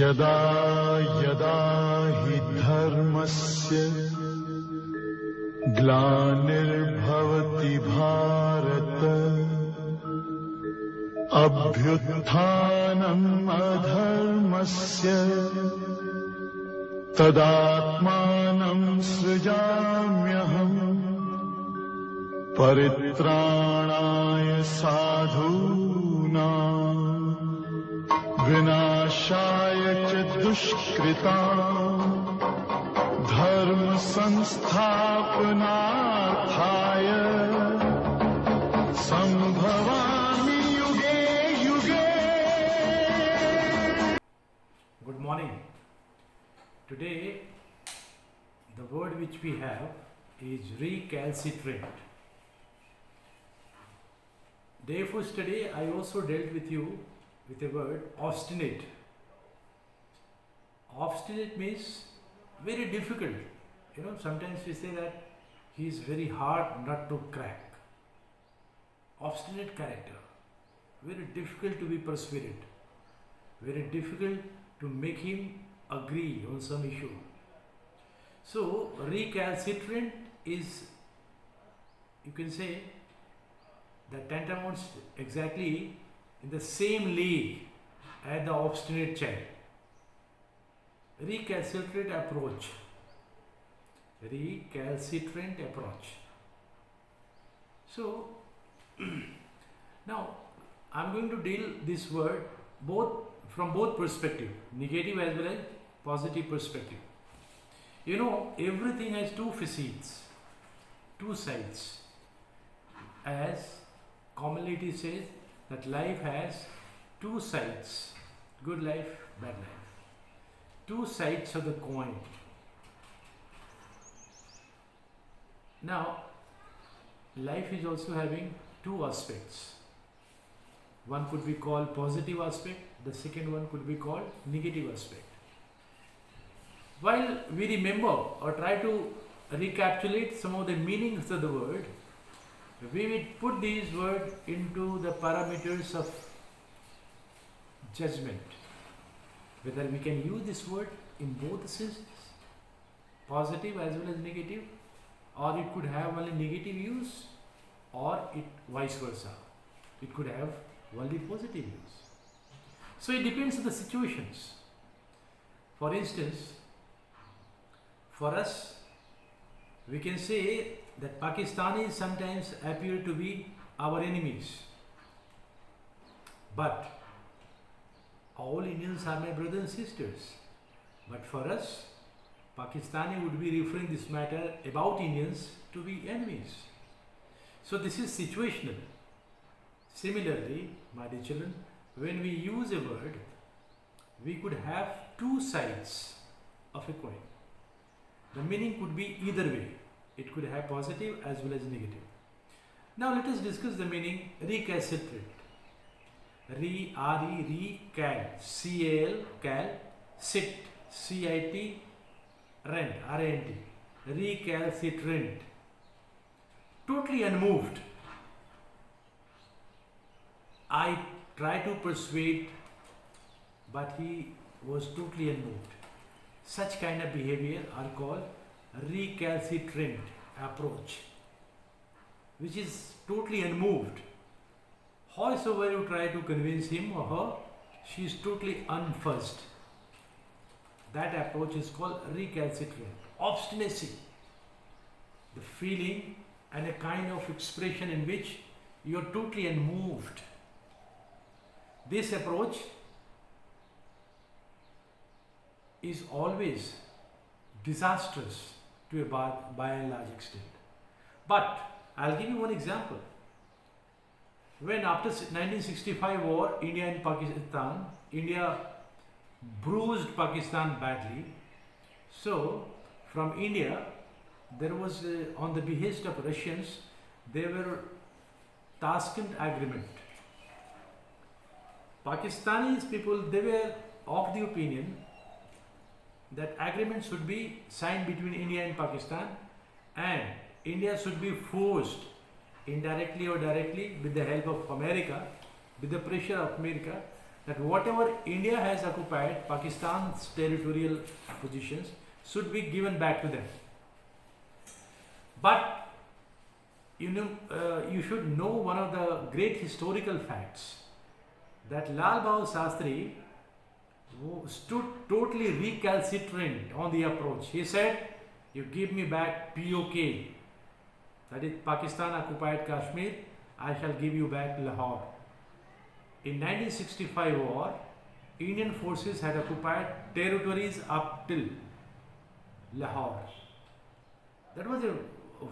यदा यदा हि धर्मस्य ग्लानिर्भवति भारत अभ्युत्थानम् अधर्मस्य तदात्मानं सृजाम्यहम् परित्राणाय साधूनां विनाशाय च दुष्कृतां धर्म संस्थापनार्थाय संभवामि युगे युगे. Good morning. Today the word which we have is recalcitrant. Day before yesterday I also dealt with you with the word obstinate. Obstinate means very difficult. Sometimes we say that he is very hard nut to crack. Obstinate character, very difficult to be persuaded, very difficult to make him agree on some issue. So recalcitrant is, you can say, that tantamounts exactly in the same league as the obstinate child. Recalcitrant approach. Recalcitrant approach. So now I am going to deal this word from both perspective, negative as well as positive perspective. Everything has two facets, two sides. As commonly it is said that life has two sides, good life, bad life. Two sides of the coin. Now, life is also having two aspects. One could be called positive aspect, the second one could be called negative aspect. While we remember or try to recapitulate some of the meanings of the word, we will put these words into the parameters of judgment. Whether we can use this word in both senses, positive as well as negative, or it could have only negative use, or it vice versa. It could have only positive use. So it depends on the situations. For instance, for us, we can say that Pakistanis sometimes appear to be our enemies. But all Indians are my brothers and sisters. But for us, Pakistani would be referring this matter about Indians to be enemies. So this is situational. Similarly, my dear children, when we use a word, we could have two sides of a coin. The meaning could be either way. It could have positive as well as negative. Now let us discuss the meaning recalcitrant. Recal, C-A-L, cal, sit, C-I-T, rent, R-A-N-T, recalcitrant, totally unmoved. I tried to persuade, but he was totally unmoved. Such kind of behavior are called recalcitrant approach, which is totally unmoved. However you try to convince him or her, she is totally unfuzzed. That approach is called recalcitrant. Obstinacy, the feeling and a kind of expression in which you are totally unmoved. This approach is always disastrous to a by and large extent. But I'll give you one example. When after 1965 war, India and Pakistan, India bruised Pakistan badly. So from India, there was on the behest of Russians, there were Tashkent Agreement. Pakistanis people, they were of the opinion that agreement should be signed between India and Pakistan, and India should be forced indirectly or directly with the help of America, with the pressure of America, that whatever India has occupied, Pakistan's territorial positions should be given back to them. But you should know one of the great historical facts, that Lal Bahadur Shastri stood totally recalcitrant on the approach. He said, "You give me back POK, that is Pakistan occupied Kashmir, I shall give you back Lahore." In 1965 war, Indian forces had occupied territories up till Lahore. That was a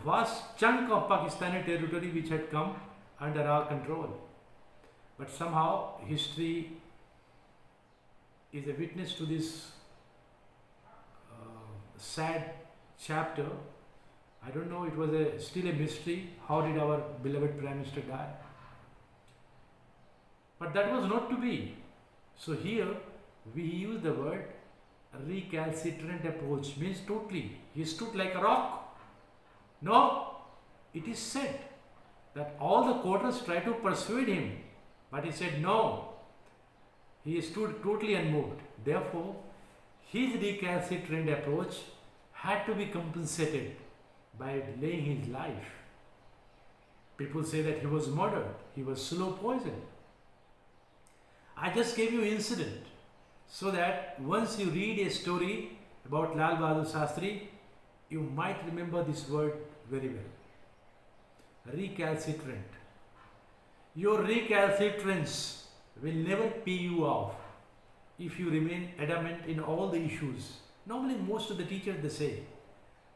vast chunk of Pakistani territory which had come under our control. But somehow history is a witness to this sad chapter. I don't know, it was still a mystery. How did our beloved Prime Minister die? But that was not to be. So here we use the word recalcitrant approach, means totally. He stood like a rock. No, it is said that all the quarters tried to persuade him, but he said no. He stood totally unmoved. Therefore, his recalcitrant approach had to be compensated by delaying his life. People say that he was murdered, he was slow poisoned. I just gave you incident so that once you read a story about Lal Bahadur Shastri, you might remember this word very well. Recalcitrant. Your recalcitrance will never pay you off if you remain adamant in all the issues. Normally most of the teachers, they say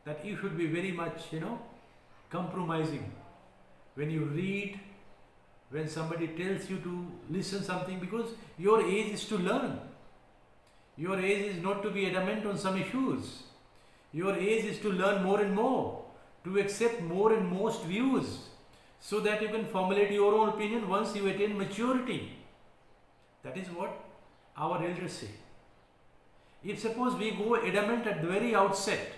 that you should be very much, compromising when you read, when somebody tells you to listen something, because your age is to learn. Your age is not to be adamant on some issues. Your age is to learn more and more, to accept more and most views, so that you can formulate your own opinion once you attain maturity. That is what our elders say. If suppose we go adamant at the very outset,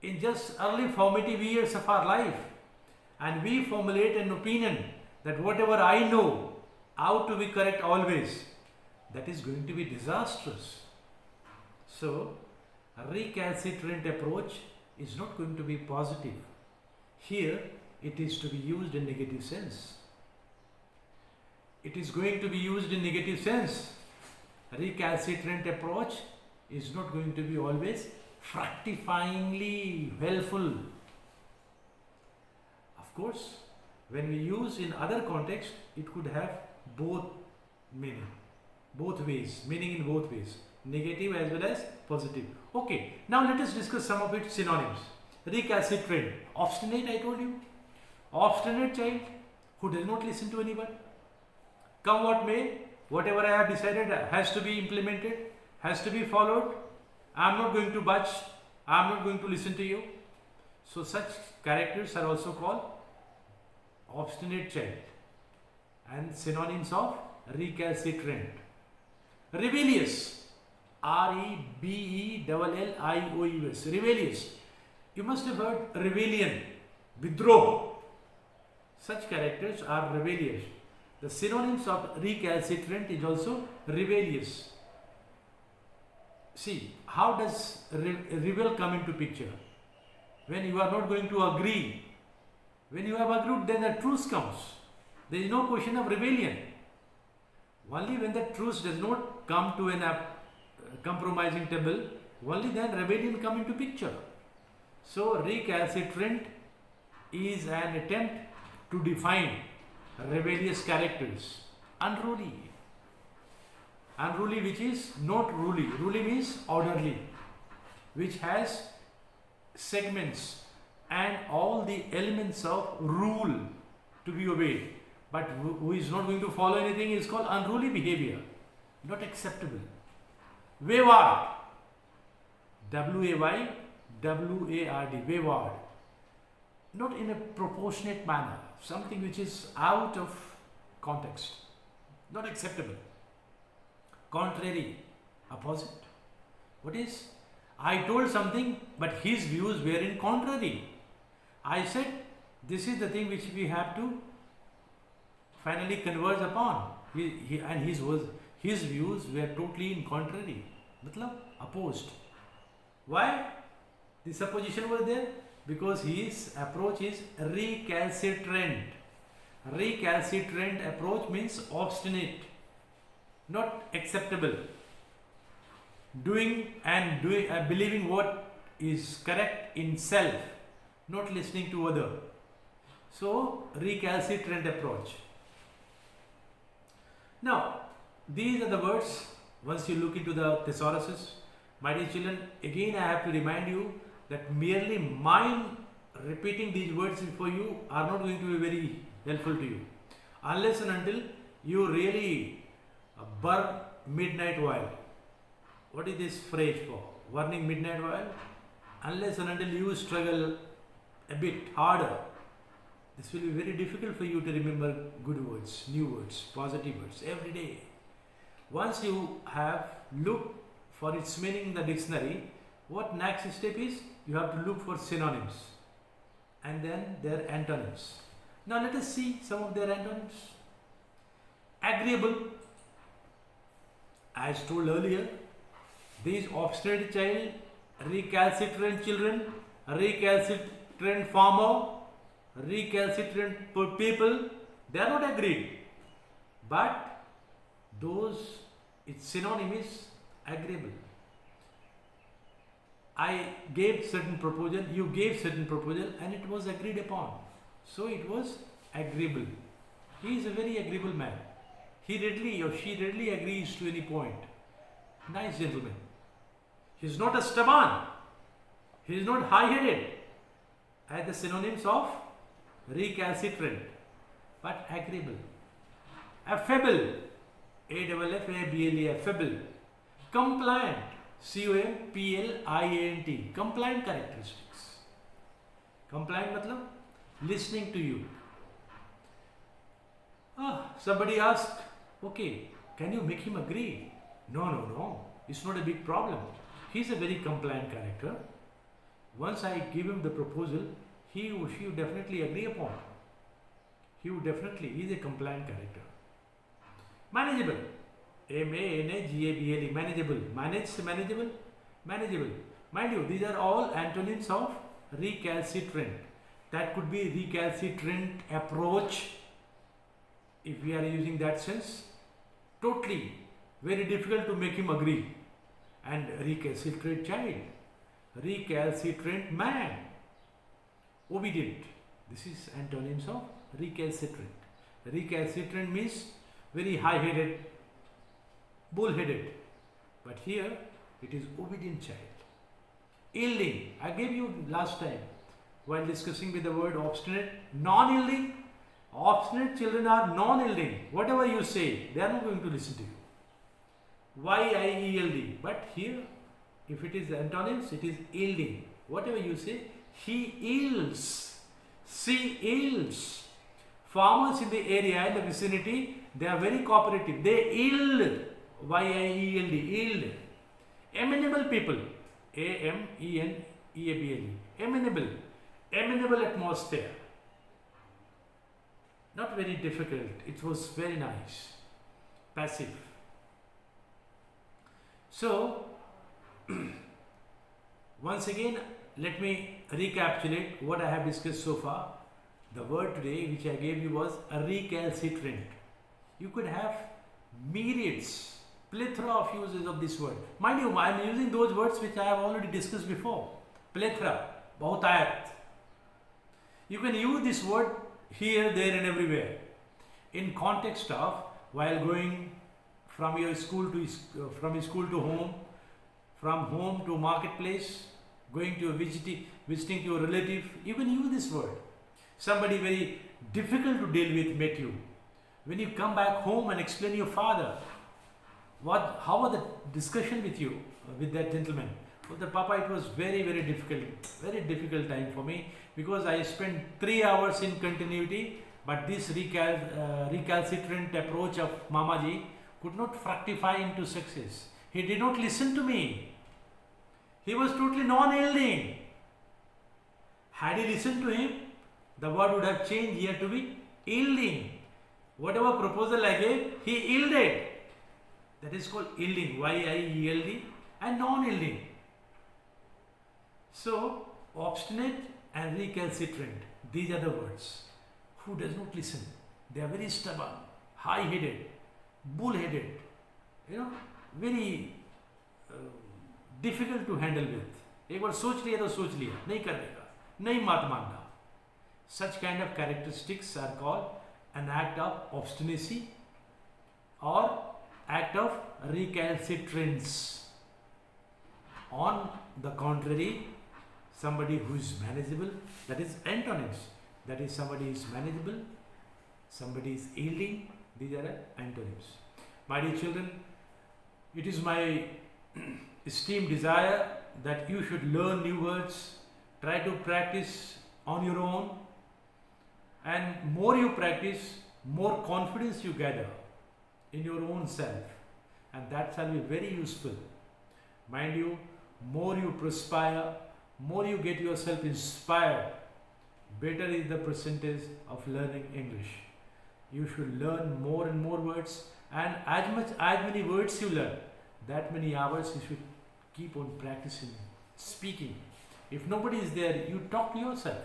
in just early formative years of our life, and we formulate an opinion that whatever I know ought to be correct always, that is going to be disastrous. So, a recalcitrant approach is not going to be positive. Here, it is to be used in negative sense. It is going to be used in negative sense. A recalcitrant approach is not going to be always fructifyingly helpful. Of course, when we use in other contexts, it could have both meaning, both ways, meaning in both ways, negative as well as positive. Okay, now let us discuss some of its synonyms. Recalcitrant, obstinate, I told you. Obstinate child who does not listen to anyone. Come what may, whatever I have decided has to be implemented, has to be followed. I am not going to budge, I am not going to listen to you. So such characters are also called obstinate child, and synonyms of recalcitrant. Rebellious, REBELLIOUS, rebellious. You must have heard rebellion, vidroh. Such characters are rebellious. The synonyms of recalcitrant is also rebellious. See, how does rebel come into picture? When you are not going to agree. When you have agreed, then the truce comes. There is no question of rebellion. Only when the truce does not come to a compromising table, only then rebellion come into picture. So recalcitrant is an attempt to define rebellious characters. Unruly. Unruly which is not ruly. Ruly means orderly, which has segments and all the elements of rule to be obeyed, but who is not going to follow anything is called unruly behavior, not acceptable. Wayward, W-A-Y-W-A-R-D, wayward, not in a proportionate manner, something which is out of context, not acceptable. Contrary, opposite. What is? I told something, but his views were in contrary. I said, this is the thing which we have to finally converge upon. And his views were totally in contrary, matlab opposed. Why this opposition was there? Because his approach is recalcitrant. Recalcitrant approach means obstinate, not acceptable. Doing believing what is correct in self, not listening to other. So recalcitrant approach. Now these are the words. Once you look into the thesauruses, my dear children, again I have to remind you that merely mind repeating these words for you are not going to be very helpful to you, unless and until you really burn midnight oil. What is this phrase for? Burning midnight oil? Unless and until you struggle a bit harder, this will be very difficult for you to remember good words, new words, positive words every day. Once you have looked for its meaning in the dictionary, what next step is? You have to look for synonyms and then their antonyms. Now let us see some of their antonyms. Agreeable, as told earlier, these obstinate child, recalcitrant children, recalcitrant farmer, recalcitrant people, they are not agreed. But its synonym is agreeable. I gave certain proposal, you gave certain proposal, and it was agreed upon. So it was agreeable. He is a very agreeable man. He readily or she readily agrees to any point. Nice gentleman. He is not a stubborn. He is not high-headed. As the synonyms of recalcitrant, but agreeable. Affable. A-F-F-A-B-L-E, affable. Compliant. C-O-M-P-L-I-A-N-T. Compliant characteristics. Compliant matlab listening to you. Somebody asked, okay, can you make him agree? No. It's not a big problem. He's a very compliant character. Once I give him the proposal, he or she would definitely agree upon. He is a compliant character. Manageable. M-A-N-A-G-A-B-L-E. Manageable. Manageable. Mind you, these are all antonyms of recalcitrant. That could be recalcitrant approach, if we are using that sense. Totally very difficult to make him agree. And recalcitrant child, recalcitrant man, obedient. This is antonyms of recalcitrant. Recalcitrant means very high-headed, bull-headed. But here it is obedient child. Yielding. I gave you last time while discussing with the word obstinate. Non-yielding. Obstinate children are non-yielding. Whatever you say, they are not going to listen to you. Y-I-E-L-D. But here, if it is antonyms, it is yielding. Whatever you say, he yields. She yields. Farmers in the area, in the vicinity, they are very cooperative. They yield. Y-I-E-L-D. Yield. Amenable people. A-M-E-N-E-A-B-L-E. Amenable. Amenable atmosphere. Not very difficult. It was very nice. Passive. So, once again, let me recapitulate what I have discussed so far. The word today which I gave you was a recalcitrant. You could have myriads, plethora of uses of this word. Mind you, I am using those words which I have already discussed before. Plethora, bahutayat. You can use this word here, there and everywhere. In context of while going from your school to home, from home to marketplace, going to visiting to your relative, you can use this word. Somebody very difficult to deal with met you. When you come back home and explain your father, how was the discussion with you, with that gentleman? Well, the Papa, it was very difficult time for me because I spent 3 hours in continuity, but this recalcitrant approach of Mamaji could not fructify into success. He did not listen to me. He was totally non-yielding. Had he listened to him, the word would have changed here to be yielding. Whatever proposal I gave, he yielded. That is called yielding, Y-I-E-L-D, and non-yielding. So, obstinate and recalcitrant, these are the words. Who does not listen? They are very stubborn, high-headed, bull-headed, very difficult to handle with. एक बार सोच लिया तो सोच लिया, नहीं करेगा, नहीं मत मानना. Such kind of characteristics are called an act of obstinacy or act of recalcitrance. On the contrary, somebody who is manageable, that is antonyms. That is, somebody is manageable, somebody is yielding, these are antonyms. My dear children, it is my esteemed desire that you should learn new words, try to practice on your own, and more you practice, more confidence you gather in your own self, and that shall be very useful. Mind you, more you perspire, more you get yourself inspired, better is the percentage of learning English. You should learn more and more words, and as many words you learn, that many hours you should keep on practicing speaking. If nobody is there, you talk to yourself.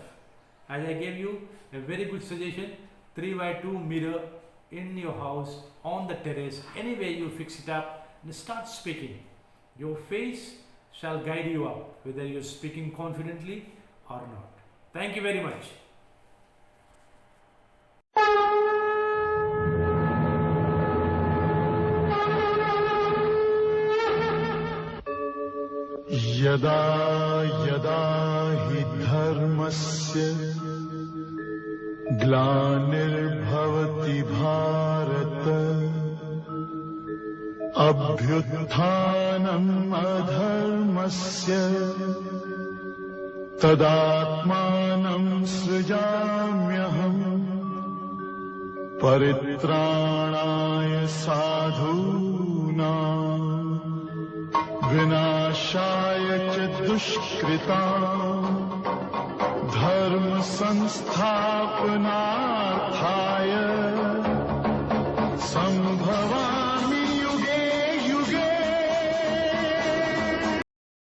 As I gave you a very good suggestion, 3x2 mirror in your house, on the terrace, anywhere you fix it up and start speaking. Your face shall guide you up, whether you are speaking confidently or not. Thank you very much. यदा यदा हि धर्मस्य ग्लानिर्भवति भारत अभ्युत्थानम् अधर्मस्य तदात्मानं सृजाम्यहम् परित्राणाय साधूनां विनाशाय च दुष्कृतां धर्म संस्थापनार्थाय संभवामि